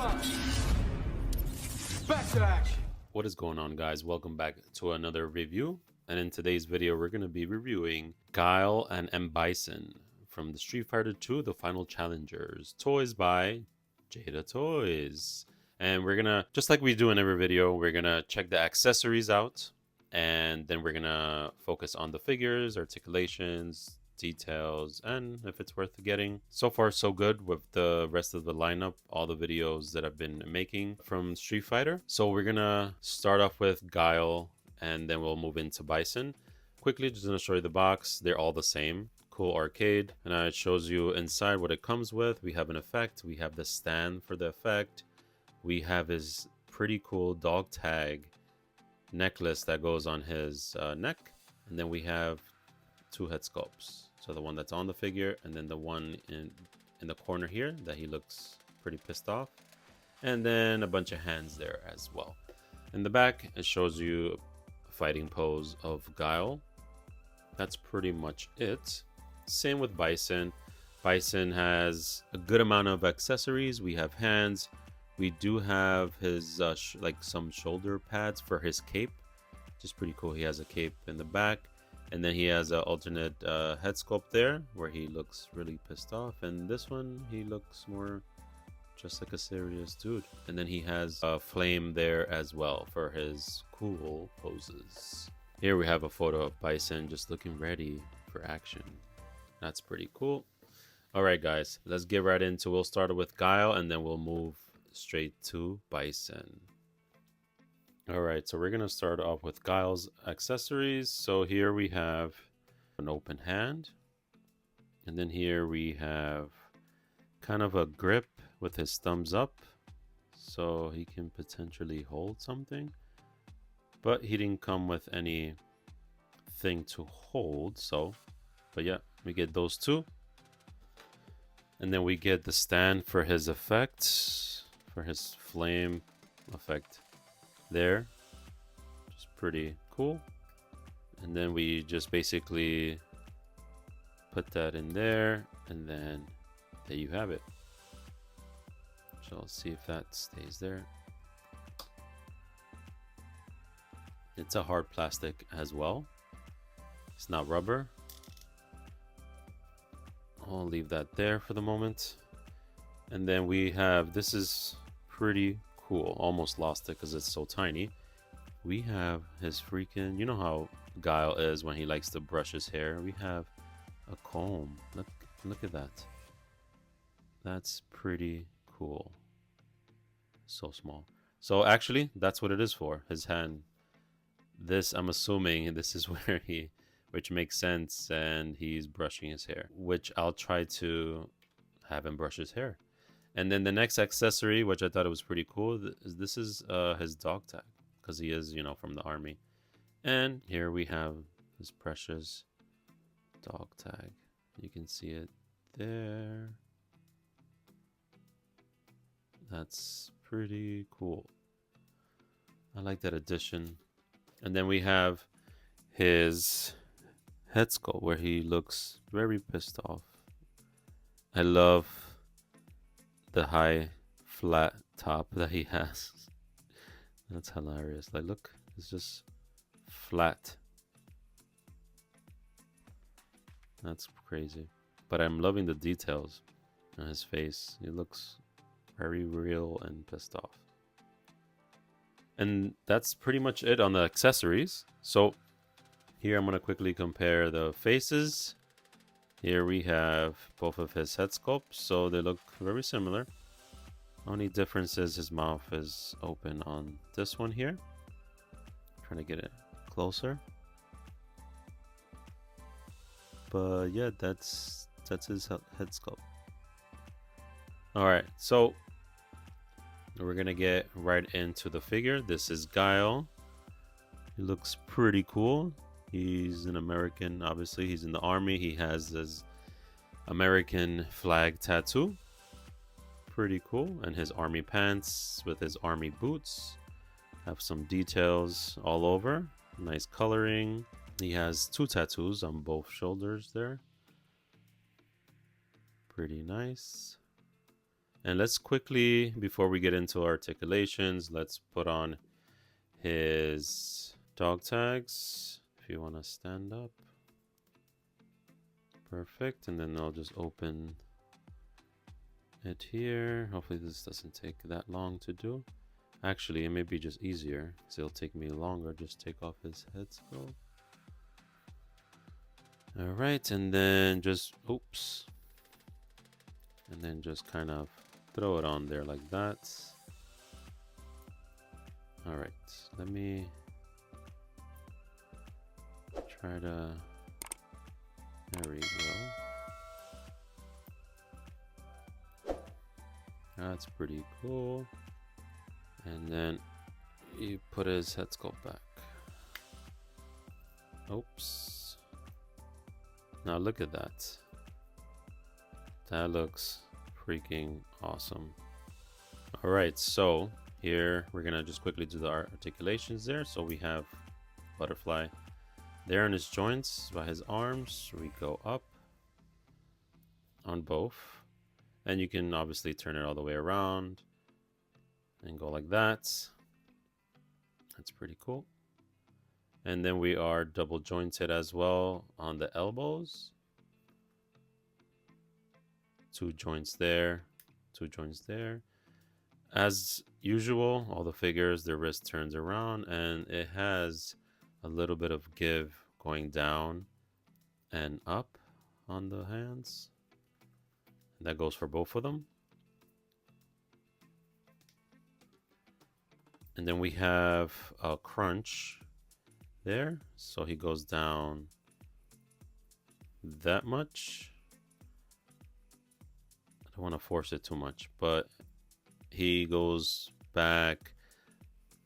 time. Back to action. What is going on, guys? Welcome back to another review. And in today's video, we're going to be reviewing Guile and M.Bison from the Street Fighter 2, The Final Challengers. Toys by Jadatoys. And we're going to, just like we do in every video, we're going to check the accessories out. And then we're going to focus on the figures, articulations, details, and if it's worth getting. So far so good with the rest of the lineup, all the videos that I've been making from Street Fighter. So we're gonna start off with Guile and then we'll move into Bison. Quickly, just gonna show you the box. They're all the same. Cool arcade, and it shows you inside what it comes with. We have an effect, we have the stand for the effect, we have his pretty cool dog tag necklace that goes on his neck, and then we have two head sculpts. So the one that's on the figure, and then the one in the corner here that he looks pretty pissed off, and then a bunch of hands there as well. In the back, it shows you a fighting pose of Guile. That's pretty much it. Same with Bison. Bison has a good amount of accessories. We have hands. We do have his like some shoulder pads for his cape, which is pretty cool. He has a cape in the back. And then he has an alternate head sculpt there where he looks really pissed off. And this one, he looks more just like a serious dude. And then he has a flame there as well for his cool poses. Here we have a photo of Bison just looking ready for action. That's pretty cool. All right, guys, let's get right into it. We'll start with Guile and then we'll move straight to Bison. All right, so we're going to start off with Guile's accessories. So here we have an open hand. And then here we have kind of a grip with his thumbs up. So he can potentially hold something. But he didn't come with any thing to hold. So, but yeah, we get those two. And then we get the stand for his effects, for his flame effect there, which is pretty cool. And then we just basically put that in there, and then there you have it. So let's see if that stays there. It's a hard plastic as well. It's not rubber. I'll leave that there for the moment. And then we have, this is pretty cool. Almost lost it because it's so tiny. We have his freaking, you know how Guile is when he likes to brush his hair. We have a comb. Look at that. That's pretty cool. So small. So actually, that's what it is for. His hand. This, I'm assuming, this is where which makes sense, and he's brushing his hair, which I'll try to have him brush his hair. And then the next accessory, which I thought it was pretty cool, this is his dog tag, because he is, you know, from the army. And here we have his precious dog tag. You can see it there. That's pretty cool. I like that addition. And then we have his head sculpt where he looks very pissed off. I love the high flat top that he has. That's hilarious. Like, look, it's just flat. That's crazy. But I'm loving the details on his face. He looks very real and pissed off. And that's pretty much it on the accessories. So here I'm going to quickly compare the faces. Here we have both of his head sculpts, so they look very similar. Only difference is his mouth is open on this one here. Trying to get it closer. But yeah, that's his head sculpt. Alright, so we're gonna get right into the figure. This is Guile. He looks pretty cool. He's an American, obviously. He's in the army. He has his American flag tattoo. Pretty cool. And his army pants with his army boots. Have some details all over. Nice coloring. He has two tattoos on both shoulders there. Pretty nice. And let's quickly, before we get into articulations, let's put on his dog tags. If you want to stand up. Perfect. And then I'll just open it here. Hopefully this doesn't take that long to do. Actually, it may be just easier because it'll take me longer. Just take off his head skull. All right, and then just oops, and then just kind of throw it on there like that. All right, let me try to. There we go. That's pretty cool. And then you put his head sculpt back. Oops. Now look at that. That looks freaking awesome. All right, so here we're gonna just quickly do the articulations there. So we have butterfly there in his joints by his arms. We go up on both, and you can obviously turn it all the way around and go like that. That's pretty cool. And then we are double jointed as well on the elbows. 2 joints there, 2 joints there. As usual, all the figures, the wrist turns around and it has a little bit of give going down and up on the hands. And that goes for both of them. And then we have a crunch there. So he goes down that much. I don't want to force it too much, but he goes back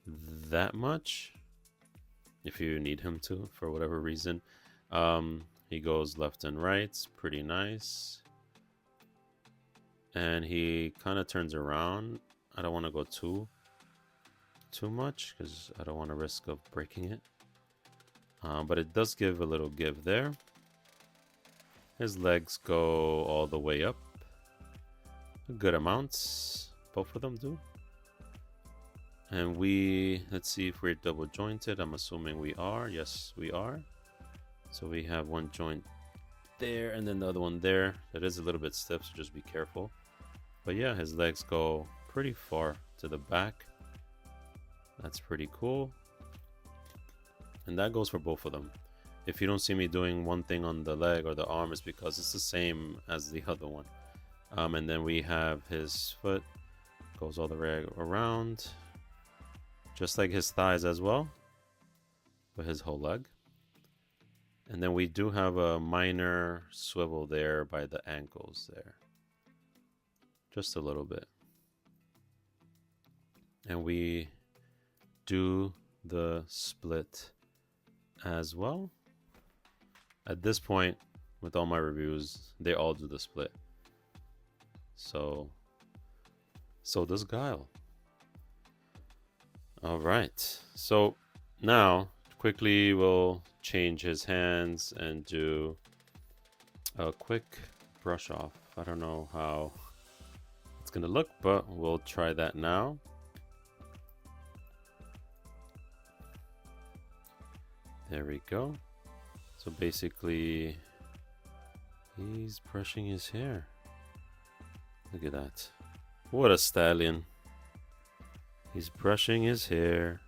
that much if you need him to for whatever reason. He goes left and right. It's pretty nice. And he kind of turns around. I don't want to go too much because I don't want to risk of breaking it. But it does give a little give there. His legs go all the way up. A good amount. Both of them do. And let's see if we're double jointed. I'm assuming we are. Yes, we are. So we have one joint there and then the other one there. That is a little bit stiff, so just be careful. But yeah, his legs go pretty far to the back. That's pretty cool. And that goes for both of them. If you don't see me doing one thing on the leg or the arm, it's because it's the same as the other one. And then we have his foot. Goes all the way around. Just like his thighs as well. With his whole leg. And then we do have a minor swivel there by the ankles there. Just a little bit. And we do the split as well. At this point, with all my reviews, they all do the split. So does Guile. All right. So now, quickly, we'll change his hands and do a quick brush off. I don't know how it's gonna look, but we'll try that now. There we go. So basically, he's brushing his hair. Look at that. What a stallion. He's brushing his hair.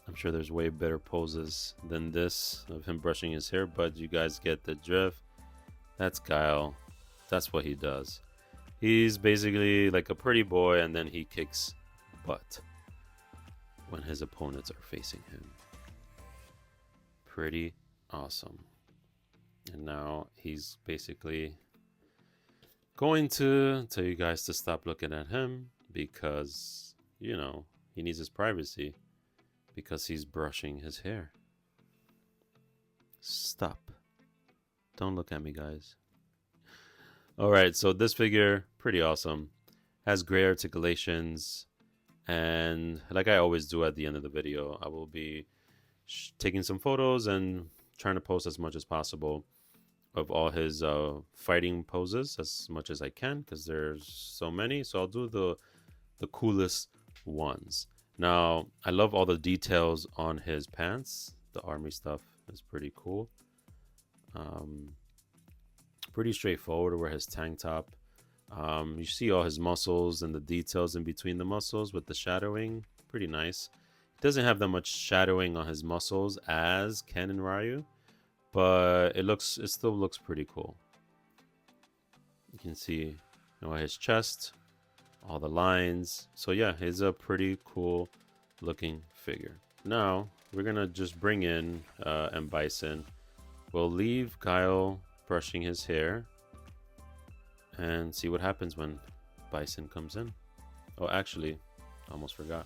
I'm sure there's way better poses than this of him brushing his hair, but you guys get the drift. That's Guile. That's what he does. He's basically like a pretty boy, and then he kicks butt when his opponents are facing him. Pretty awesome. And now he's basically going to tell you guys to stop looking at him because, you know, he needs his privacy because he's brushing his hair. Stop. Don't look at me, guys. All right, so this figure, pretty awesome. Has great articulations. And like I always do at the end of the video, I will be taking some photos and trying to post as much as possible of all his fighting poses as much as I can because there's so many. So I'll do the coolest ones. Now, I love all the details on his pants. The army stuff is pretty cool. Pretty straightforward. Wear his tank top. You see all his muscles and the details in between the muscles with the shadowing. Pretty nice. He doesn't have that much shadowing on his muscles as Ken and Ryu, but it still looks pretty cool. You can see his chest, all the lines. So yeah, he's a pretty cool looking figure. Now we're gonna just bring in M.Bison. We'll leave Guile brushing his hair and see what happens when Bison comes in. Oh, actually, almost forgot.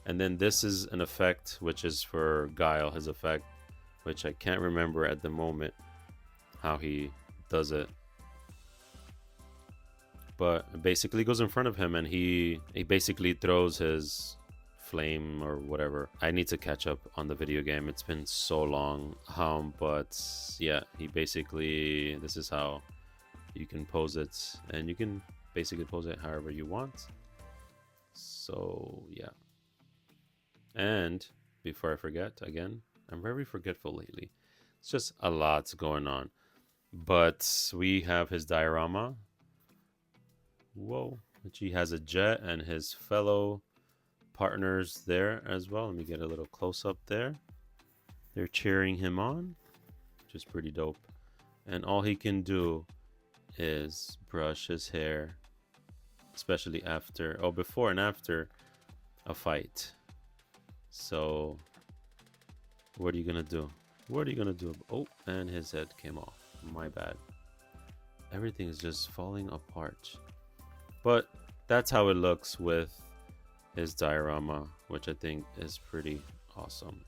And then this is an effect which is for Guile, his effect, which I can't remember at the moment how he does it. But it basically goes in front of him and he basically throws his flame or whatever. I need to catch up on the video game. It's been so long. But yeah, this is how you can pose it, and you can basically pose it however you want. So yeah. And before I forget, again, I'm very forgetful lately. It's just a lot going on. But we have his diorama. Whoa. Which he has a jet and his fellow partners there as well. Let me get a little close up there. They're cheering him on, which is pretty dope. And all he can do is brush his hair, especially before and after a fight. So what are you gonna do? Oh, and his head came off. My bad. Everything is just falling apart. But that's how it looks with his diorama, which I think is pretty awesome.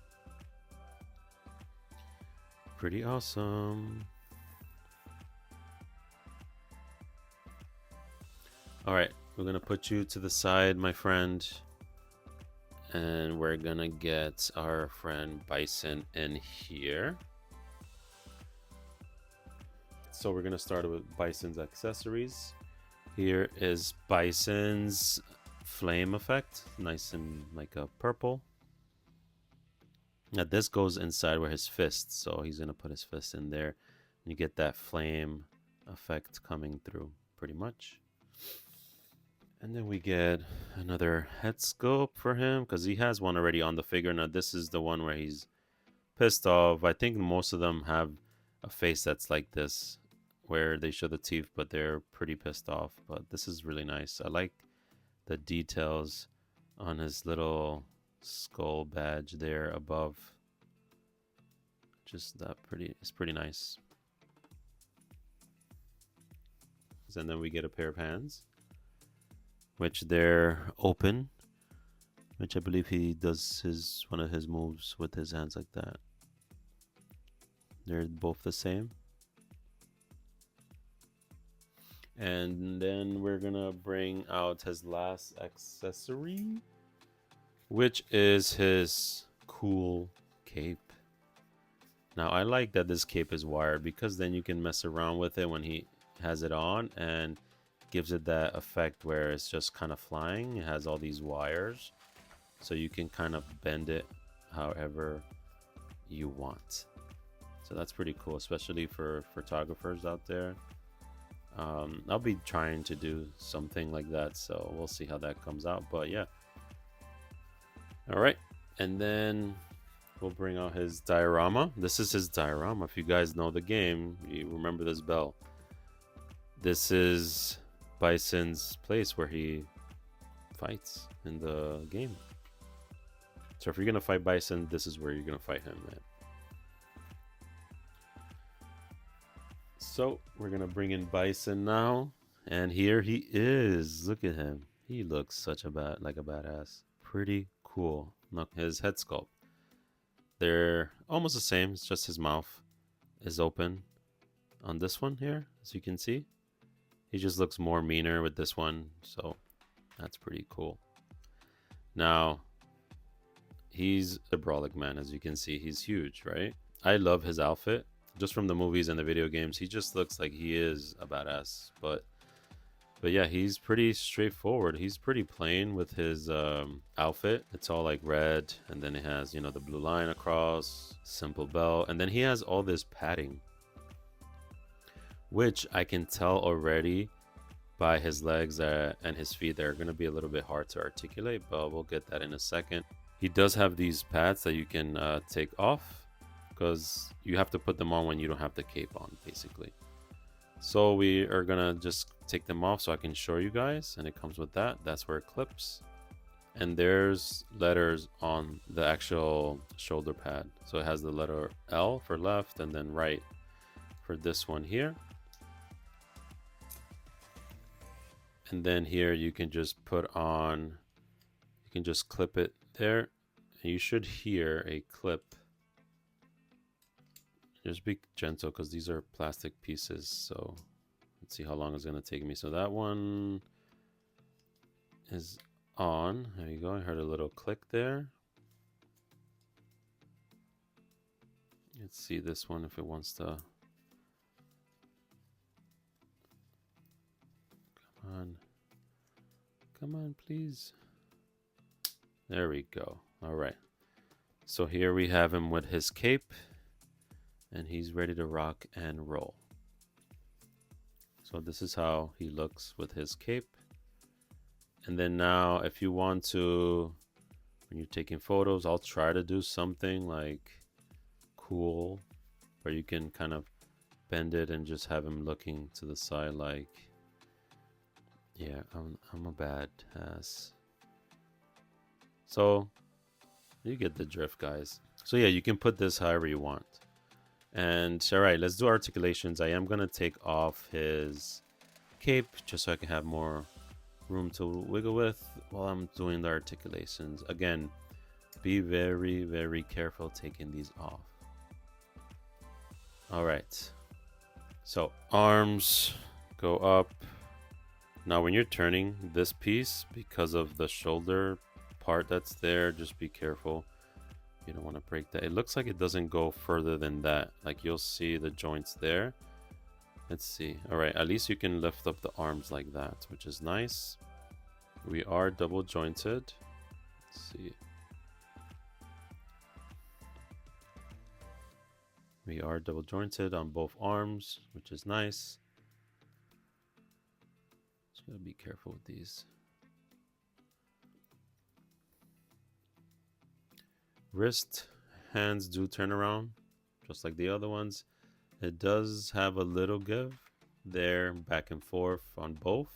Pretty awesome. All right, we're gonna put you to the side, my friend, and we're gonna get our friend Bison in here. So we're gonna start with Bison's accessories. Here is Bison's flame effect, nice and like a purple. Now this goes inside where his fist, so he's gonna put his fist in there, and you get that flame effect coming through pretty much. And then we get another head sculpt for him because he has one already on the figure. Now this is the one where he's pissed off. I think most of them have a face that's like this, where they show the teeth, but they're pretty pissed off. But this is really nice. I like the details on his little skull badge there above. Just it's pretty nice. And then we get a pair of hands, which they're open, which I believe he does one of his moves with his hands like that. They're both the same. And then we're gonna bring out his last accessory, which is his cool cape. Now I like that this cape is wired because then you can mess around with it when he has it on and gives it that effect where it's just kind of flying. It has all these wires, so you can kind of bend it however you want. So that's pretty cool, especially for photographers out there. I'll be trying to do something like that, so we'll see how that comes out. But yeah, all right, and then we'll bring out his diorama. This is his diorama. If you guys know the game, you remember this bell. This is Bison's place where he fights in the game. So if you're gonna fight Bison, this is where you're gonna fight him, man. So we're gonna bring in Bison now, and here he is. Look at him. He looks such a badass. Pretty cool. Look, his head sculpt. They're almost the same. It's just his mouth is open on this one here, as you can see. He just looks more meaner with this one, so that's pretty cool. Now, he's a brolic man, as you can see. He's huge, right? I love his outfit. just from the movies and the video games, he just looks like he is a badass. But yeah, he's pretty straightforward. He's pretty plain with his outfit. It's all like red, and then it has, you know, the blue line across, simple belt, and then he has all this padding, which I can tell already by his legs and his feet. They're going to be a little bit hard to articulate, but we'll get that in a second. He does have these pads that you can take off, because you have to put them on when you don't have the cape on, basically. So we are gonna just take them off so I can show you guys, and it comes with that. That's where it clips, and there's letters on the actual shoulder pad. So it has the letter L for left and then right for this one here. And then here you can just put on, you can just clip it there, and you should hear a clip. Just be gentle because these are plastic pieces. So let's see how long it's going to take me. So that one is on. There you go. I heard a little click there. Let's see this one if it wants to. Come on. Come on, please. There we go. All right. So here we have him with his cape, and he's ready to rock and roll. So this is how he looks with his cape. And then now if you want to, when you're taking photos, I'll try to do something like cool where you can kind of bend it and just have him looking to the side like, yeah, I'm a badass. So you get the drift, guys. So yeah, you can put this however you want. And all right, let's do articulations. I am gonna take off his cape just so I can have more room to wiggle with while I'm doing the articulations. Again, be very, very careful taking these off. All right, so arms go up. Now when you're turning this piece, because of the shoulder part that's there, just be careful. You don't want to break that. It looks like it doesn't go further than that. Like you'll see the joints there. Let's see. All right, at least you can lift up the arms like that, which is nice. We are double jointed. Let's see. We are double jointed on both arms, which is nice. Just gotta be careful with these. Wrist, hands do turn around, just like the other ones. It does have a little give there, back and forth on both.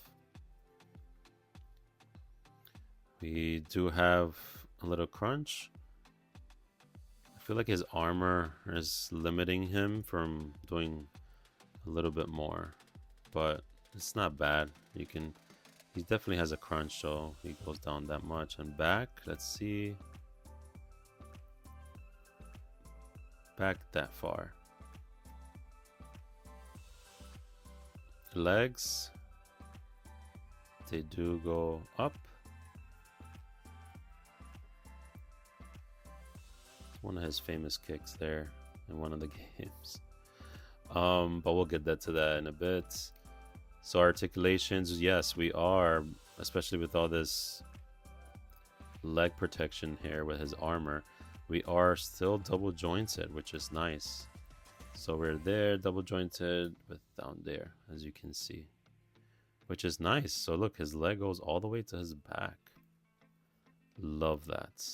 We do have a little crunch. I feel like his armor is limiting him from doing a little bit more, but it's not bad. You can, he definitely has a crunch, so he goes down that much. And back, let's see. Back that far. Legs, they do go up. One of his famous kicks there in one of the games. But we'll get to that in a bit. So articulations, yes, we are, especially with all this leg protection here with his armor, we are still double jointed, which is nice. So we're there double jointed with down there, as you can see, which is nice. So look, his leg goes all the way to his back. Love that.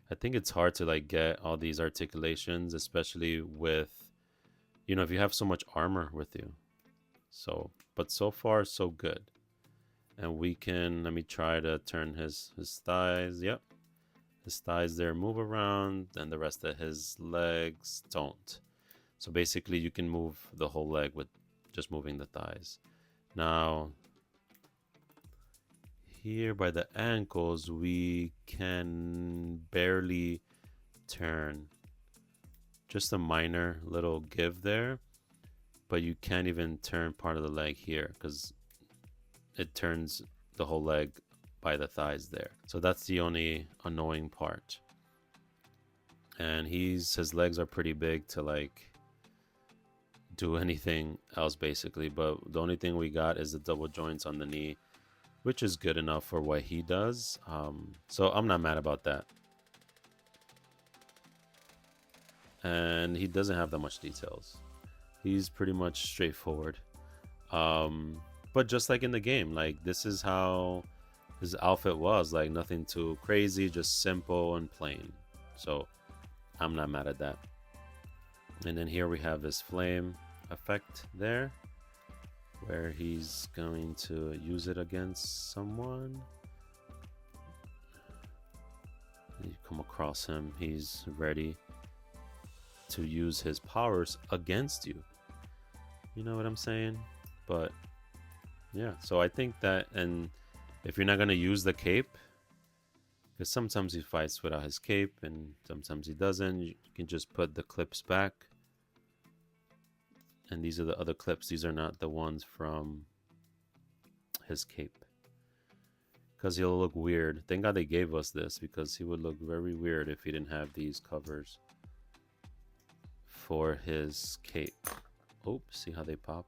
I think it's hard to like get all these articulations, especially with, you know, if you have so much armor with you. So, but so far so good. And we can, let me try to turn his thighs. Yep. His thighs there move around, and the rest of his legs don't. So basically you can move the whole leg with just moving the thighs. Now here by the ankles we can barely turn, just a minor little give there, but you can't even turn part of the leg here because it turns the whole leg by the thighs there. So that's the only annoying part. and his legs are pretty big to like do anything else basically, but the only thing we got is the double joints on the knee, which is good enough for what he does. So I'm not mad about that. And he doesn't have that much details. He's pretty much straightforward. But just like in the game, like this is how his outfit was, like nothing too crazy, just simple and plain. So I'm not mad at that. And then here we have his flame effect there, where he's going to use it against someone. You come across him, he's ready to use his powers against you. You know what I'm saying? But yeah, so I think that, and if you're not going to use the cape, because sometimes he fights without his cape and sometimes he doesn't, you can just put the clips back. And these are the other clips. These are not the ones from his cape, because he'll look weird. Thank God they gave us this, because he would look very weird if he didn't have these covers for his cape. Oh, see how they pop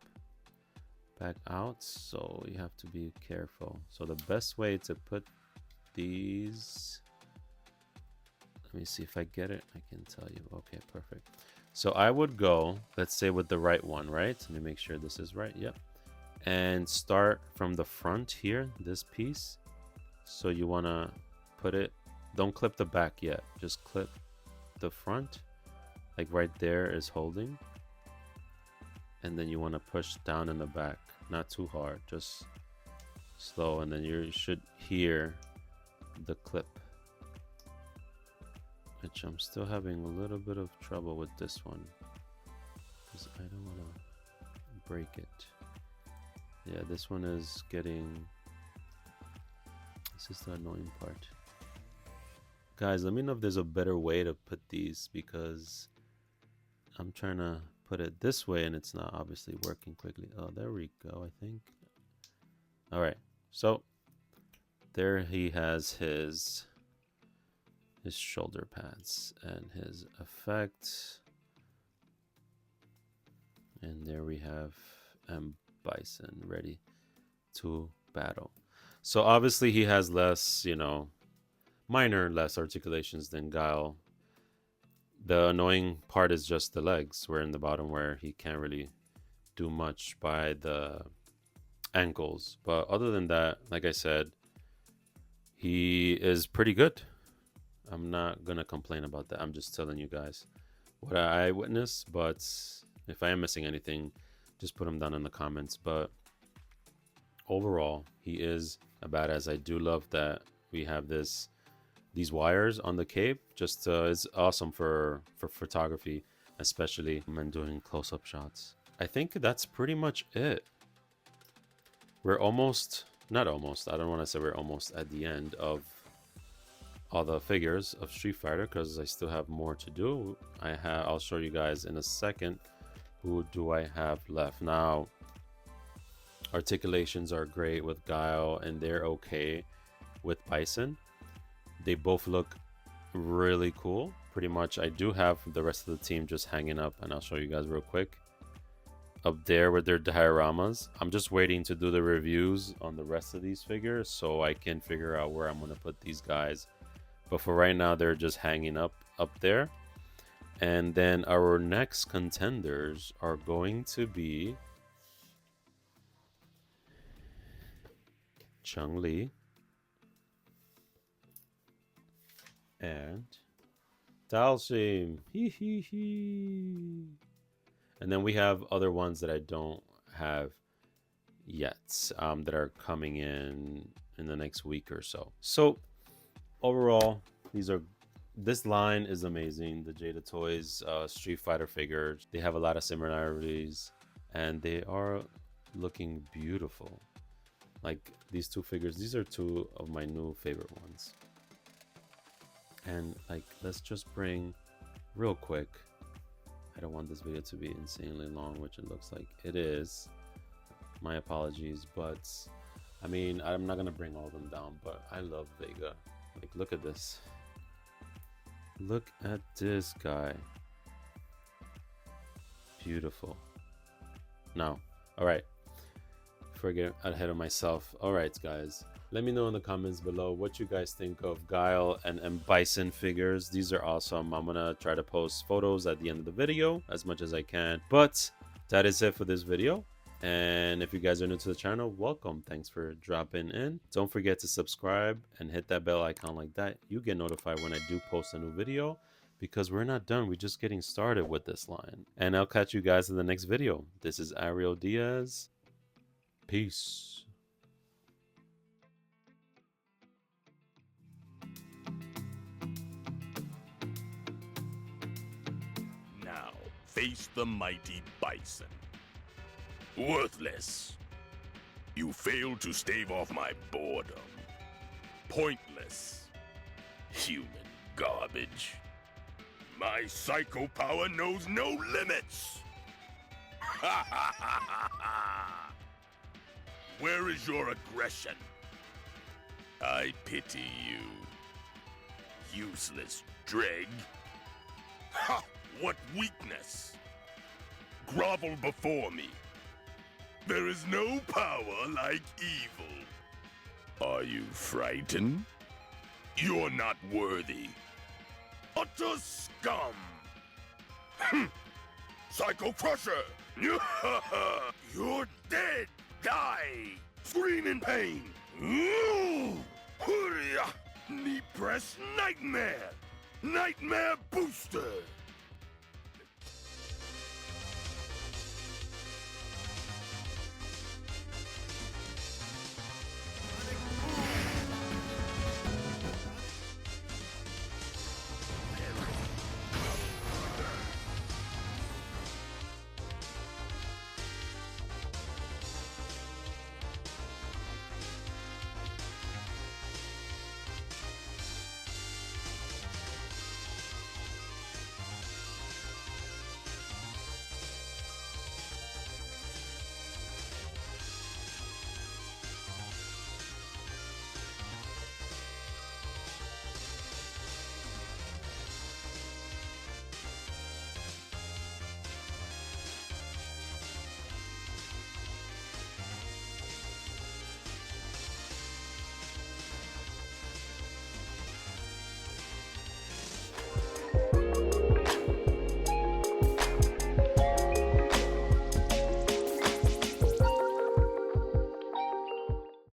back out? So you have to be careful. So the best way to put these, let me see if I get it. I can tell you. Okay, perfect. So I would go, let's say with the right one, right? Let me make sure this is right. Yep. And start from the front here, this piece. So you want to put it, don't clip the back yet, just clip the front, like right there is holding. And then you want to push down in the back, not too hard, just slow. And then you should hear the clip, which I'm still having a little bit of trouble with this one, because I don't want to break it. Yeah, this one is getting, this is the annoying part. Guys, let me know if there's a better way to put these, because I'm trying to put it this way and it's not obviously working quickly. Oh, there we go, I think. All right, so there he has his shoulder pads and his effect. And there we have M.Bison ready to battle. So obviously he has less, you know, less articulations than Guile. The annoying part is just the legs. We're in the bottom where he can't really do much by the ankles. But other than that, like I said, he is pretty good. I'm not going to complain about that. I'm just telling you guys what I witnessed. But if I am missing anything, just put them down in the comments. But overall, he is a badass. I do love that we have these wires on the cape. Just it's awesome for photography, especially when doing close-up shots. I think that's pretty much it. We're almost, not almost, I don't want to say we're almost at the end of all the figures of Street Fighter, because I still have more to do. I'll show you guys in a second who do I have left. Now, articulations are great with Guile and they're okay with Bison. They both look really cool. Pretty much I do have the rest of the team just hanging up, and I'll show you guys real quick. Up there with their dioramas. I'm just waiting to do the reviews on the rest of these figures so I can figure out where I'm going to put these guys. But for right now, they're just hanging up there. And then our next contenders are going to be Chun-Li and Dalsim. And then we have other ones that I don't have yet, that are coming in the next week or so. So overall, this line is amazing. The Jadatoys Street Fighter figures, they have a lot of similarities and they are looking beautiful. Like these two figures, these are two of my new favorite ones. And like, let's just bring real quick, I don't want this video to be insanely long, which it looks like it is. My apologies, but I mean, I'm not gonna bring all of them down, but I love Vega. Like, look at this. Look at this guy. Beautiful. Now, all right. Before I get ahead of myself, all right, guys. Let me know in the comments below what you guys think of Guile and M.Bison figures. These are awesome. I'm gonna try to post photos at the end of the video as much as I can. But that is it for this video. And if you guys are new to the channel, welcome. Thanks for dropping in. Don't forget to subscribe and hit that bell icon like that. You get notified when I do post a new video, because we're not done. We're just getting started with this line. And I'll catch you guys in the next video. This is Ariel Diaz. Peace. Now, face the mighty Bison. Worthless. You failed to stave off my boredom. Pointless. Human garbage. My psycho power knows no limits! Where is your aggression? I pity you. Useless dreg. Ha! What weakness! Grovel before me. There is no power like evil. Are you frightened? You're not worthy. Utter scum! Psycho Crusher! You're dead! Die! Scream in pain! Knee press nightmare! Nightmare booster!